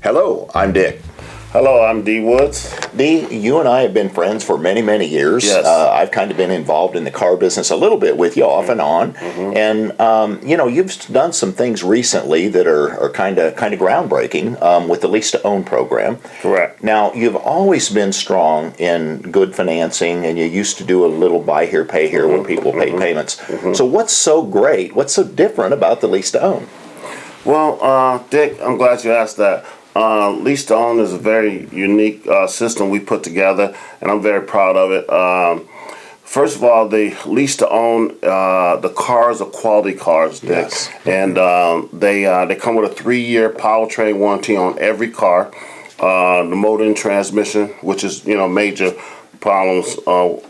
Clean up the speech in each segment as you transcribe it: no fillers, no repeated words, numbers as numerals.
Hello, I'm Dick. Hello, I'm D. Woods. D, you and I have been friends for many, many years. Yes. I've kind of been involved in the car business a little bit with you off and on. And, you've done some things recently that are kind of groundbreaking with the Lease To Own program. Correct. Now, you've always been strong in good financing, and you used to do a little buy here, pay here when people pay payments. So what's so great, what's so different about the Lease To Own? Well, Dick, I'm glad you asked that. Lease To Own is a very unique system we put together, and I'm very proud of it. First of all, the Lease To Own, the cars are quality cars, Dick. Yes. And they come with a 3-year powertrain warranty on every car. The motor and transmission, which is, major problems,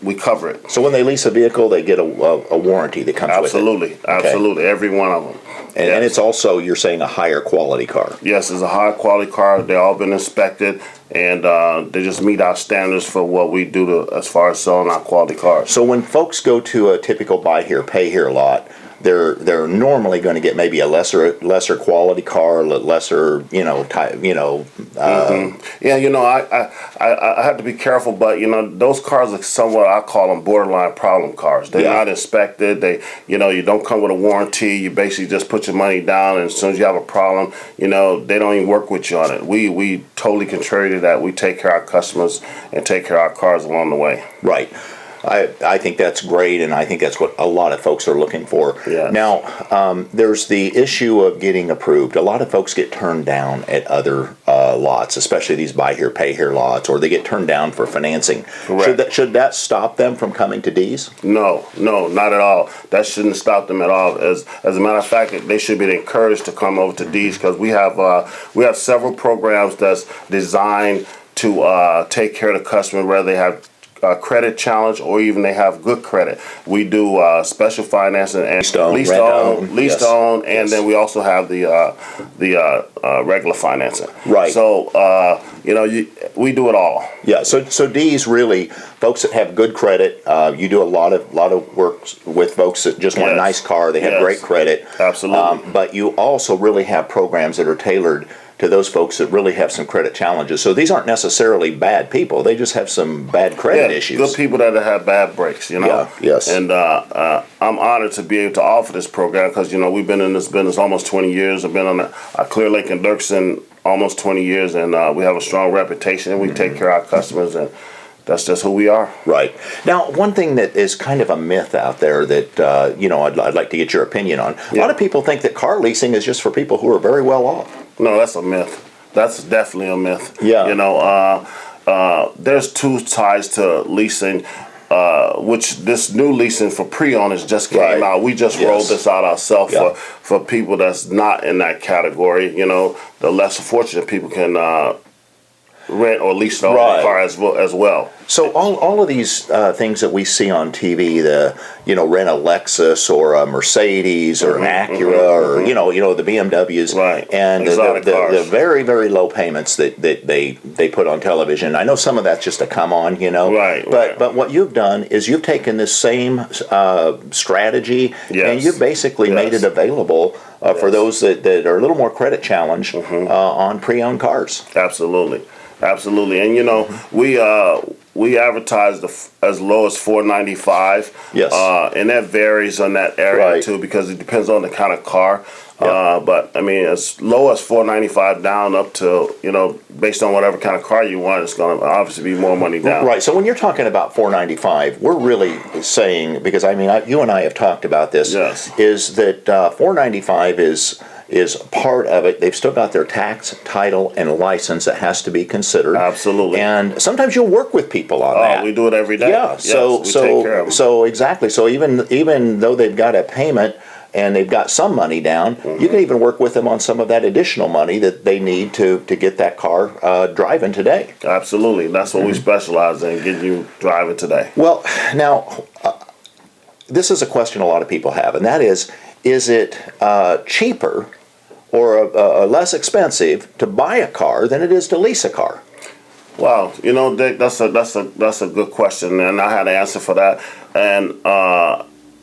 we cover it. So when they lease a vehicle, they get a warranty that comes with it? Absolutely, every one of them. And it's also, you're saying, a higher quality car. Yes, it's a high quality car. They've all been inspected, and they just meet our standards for what we do as far as selling our quality cars. So when folks go to a typical buy here, pay here lot, they're normally going to get maybe a lesser quality car, lesser, type, Yeah, I have to be careful, but those cars are somewhat, I call them borderline problem cars. They're not inspected. They, you don't come with a warranty. You basically just put your money down, and as soon as you have a problem, they don't even work with you on it. We totally contrary to that. We take care of our customers and take care of our cars along the way. Right. I think that's great, and I think that's what a lot of folks are looking for. Yes. Now, there's the issue of getting approved. A lot of folks get turned down at other lots, especially these buy here, pay here lots, or they get turned down for financing. Correct. Should that stop them from coming to D's? No, not at all. That shouldn't stop them at all. As a matter of fact, they should be encouraged to come over to D's, because we have several programs that's designed to take care of the customer, whether they have credit challenge or even they have good credit. We do special financing and lease to own, and then we also have the regular financing. Right. So we do it all. Yeah. So D's really folks that have good credit. You do a lot of work with folks that just want a nice car. They have great credit. Absolutely. But you also really have programs that are tailored to those folks that really have some credit challenges. So these aren't necessarily bad people. They just have some bad credit issues. Good people that have bad breaks, Yeah, yes. And I'm honored to be able to offer this program, because, we've been in this business almost 20 years. I've been on Clear Lake and DIRKSEN almost 20 yeyears, and we have a strong reputation. We take care of our customers, and that's just who we are. Right. Now, one thing that is kind of a myth out there that, I'd like to get your opinion on. A lot of people think that car leasing is just for people who are very well off. No, that's a myth. That's definitely a myth. Yeah. There's two sides to leasing, which this new leasing for pre-owners just came out. We just rolled this out ourselves for people that's not in that category. The less fortunate people can rent or lease their own car as well. So all of these things that we see on TV, rent a Lexus or a Mercedes or an Acura or the BMWs, and the very, very low payments that they put on television. I know some of that's just a come on, but what you've done is you've taken this same strategy and you've basically made it available for those that are a little more credit challenged on pre-owned cars. Absolutely. And we advertise as low as $495. Yes. And that varies on that area too, because it depends on the kind of car. But as low as $495 down up to based on whatever kind of car you want, it's going to obviously be more money down. Right. So when you're talking about $495, we're really saying, because you and I have talked about this, is that $495 is part of it. They've still got their tax, title, and license that has to be considered. Absolutely. And sometimes you'll work with people on that. We do it every day. Yeah. We take care of them. So exactly. So even though they've got a payment and they've got some money down, you can even work with them on some of that additional money that they need to get that car driving today. Absolutely. That's what we specialize in, getting you driving today. Well, now, this is a question a lot of people have, and that is it cheaper or less expensive to buy a car than it is to lease a car? Wow, Dick, that's a good question, and I had an answer for that. And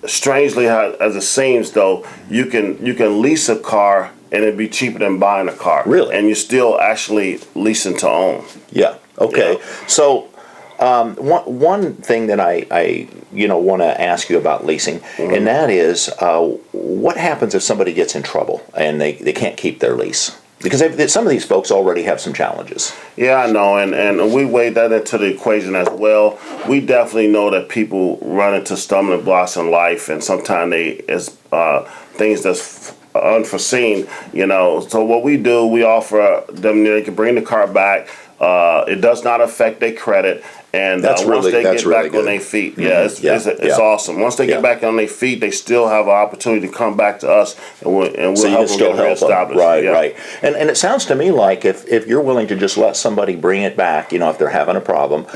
strangely, as it seems, though, you can lease a car and it'd be cheaper than buying a car. Really? And you're still actually leasing to own. Yeah. Okay. Yeah. So one thing that I want to ask you about leasing, and that is what happens if somebody gets in trouble and they can't keep their lease? Because some of these folks already have some challenges. Yeah, I know, and we weigh that into the equation as well. We definitely know that people run into stumbling blocks in life, and sometimes things that's unforeseen, So what we do, we offer them, they can bring the car back. It does not affect their credit. And once they get back on their feet, it's awesome. Once they get back on their feet, they still have an opportunity to come back to us, and we'll help them get reestablished. Right. And it sounds to me like if you're willing to just let somebody bring it back, if they're having a problem,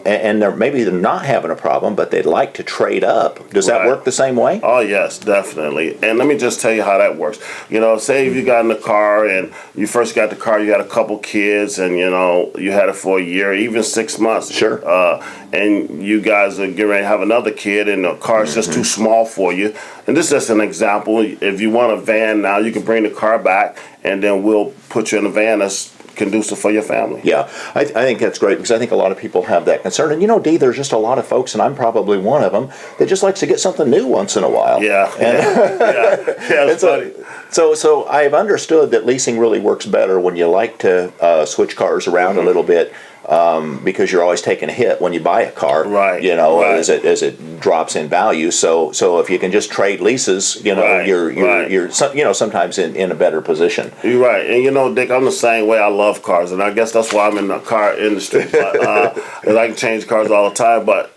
and maybe they're not having a problem, but they'd like to trade up. Does that work the same way? Oh, yes, definitely. And let me just tell you how that works. Say if you got in the car and you first got the car, you had a couple kids, and you had it for a year, even 6 months. Sure. And you guys are getting ready to have another kid, and the car's just too small for you. And this is just an example. If you want a van now, you can bring the car back, and then we'll put you in a van that's conducive for your family. Yeah, I think that's great, because I think a lot of people have that concern. And Dee, there's just a lot of folks, and I'm probably one of them, that just likes to get something new once in a while. Yeah, it's funny. So I've understood that leasing really works better when you like to switch cars around a little bit. Because you're always taking a hit when you buy a car, as it drops in value. So if you can just trade leases, you're sometimes in a better position. You're right, and Dick, I'm the same way. I love cars, and I guess that's why I'm in the car industry. But, I can change cars all the time. But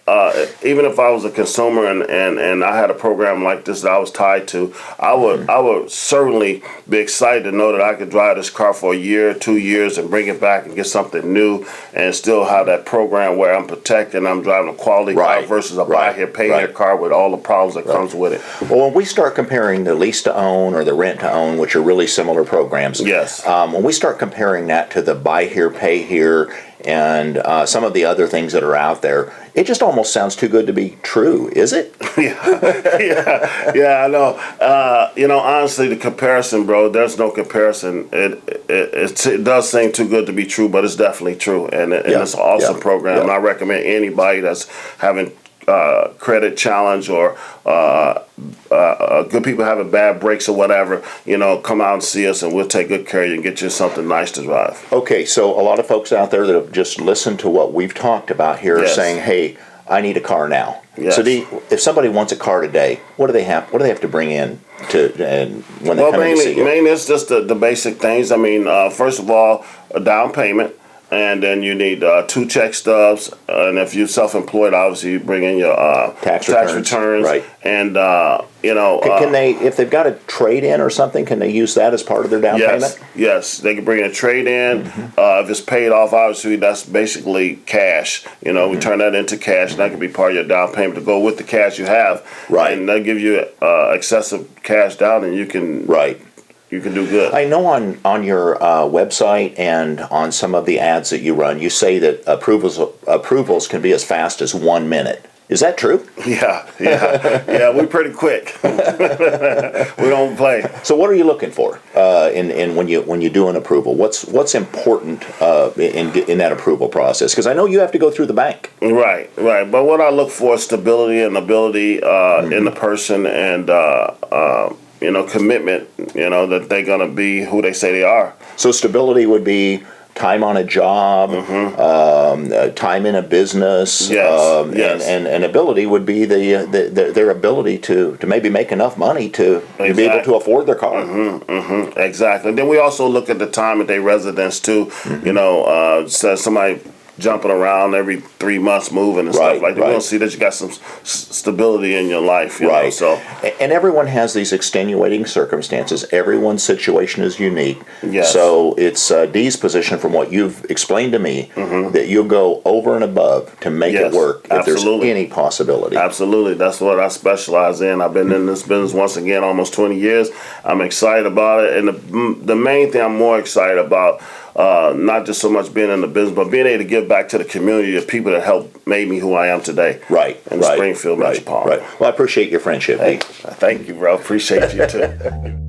even if I was a consumer and I had a program like this that I was tied to, I would certainly be excited to know that I could drive this car for a year, 2 years, and bring it back and get something new, and still have that program where I'm protected and I'm driving a quality car versus a buy here, pay here car with all the problems that comes with it. Well, when we start comparing the lease to own or the rent to own, which are really similar programs, when we start comparing that to the buy here, pay here, and some of the other things that are out there, it just almost sounds too good to be true, is it? I know. Honestly, the comparison, bro, there's no comparison. It does seem too good to be true, but it's definitely true, and it's an awesome program. And I recommend anybody that's having credit challenge or good people having bad breaks or whatever, come out and see us, and we'll take good care of you and get you something nice to drive. Okay, so a lot of folks out there that have just listened to what we've talked about here are saying, hey, I need a car now. Yes. So if somebody wants a car today, what do they have to bring in when they come in to see you? Mainly it's just the basic things. I mean, first of all, a down payment. And then you need 2 check stubs, and if you're self-employed, obviously you bring in your tax returns. Right. And can they, if they've got a trade-in or something, can they use that as part of their down payment? Yes, they can bring a trade-in. If it's paid off, obviously that's basically cash. We turn that into cash, and that can be part of your down payment to go with the cash you have. Right. And they give you excessive cash down, and you can you can do good. I know on your website and on some of the ads that you run, you say that approvals can be as fast as 1 minute. Is that true? Yeah, we're pretty quick. We don't play. So what are you looking for in when you do an approval? What's important in that approval process? Because I know you have to go through the bank. Right. But what I look for is stability and ability in the person, and commitment, that they're going to be who they say they are. So stability would be time on a job, time in a business, and ability would be their ability to maybe make enough money to be able to afford their car. Exactly. Then we also look at the time at their residence too. So somebody jumping around every 3 months, moving and stuff like that. We don't see that you got some stability in your life. You know, so. And everyone has these extenuating circumstances. Everyone's situation is unique. Yes. So it's Dee's position, from what you've explained to me, that you'll go over and above to make it work if there's any possibility. Absolutely. That's what I specialize in. I've been in this business, once again, almost 20 years. I'm excited about it. And the main thing I'm more excited about, not just so much being in the business, but being able to give back to the community, the people that helped made me who I am today. In the Springfield Metropolitan. Well, I appreciate your friendship. Hey, thank you, bro. Appreciate you too.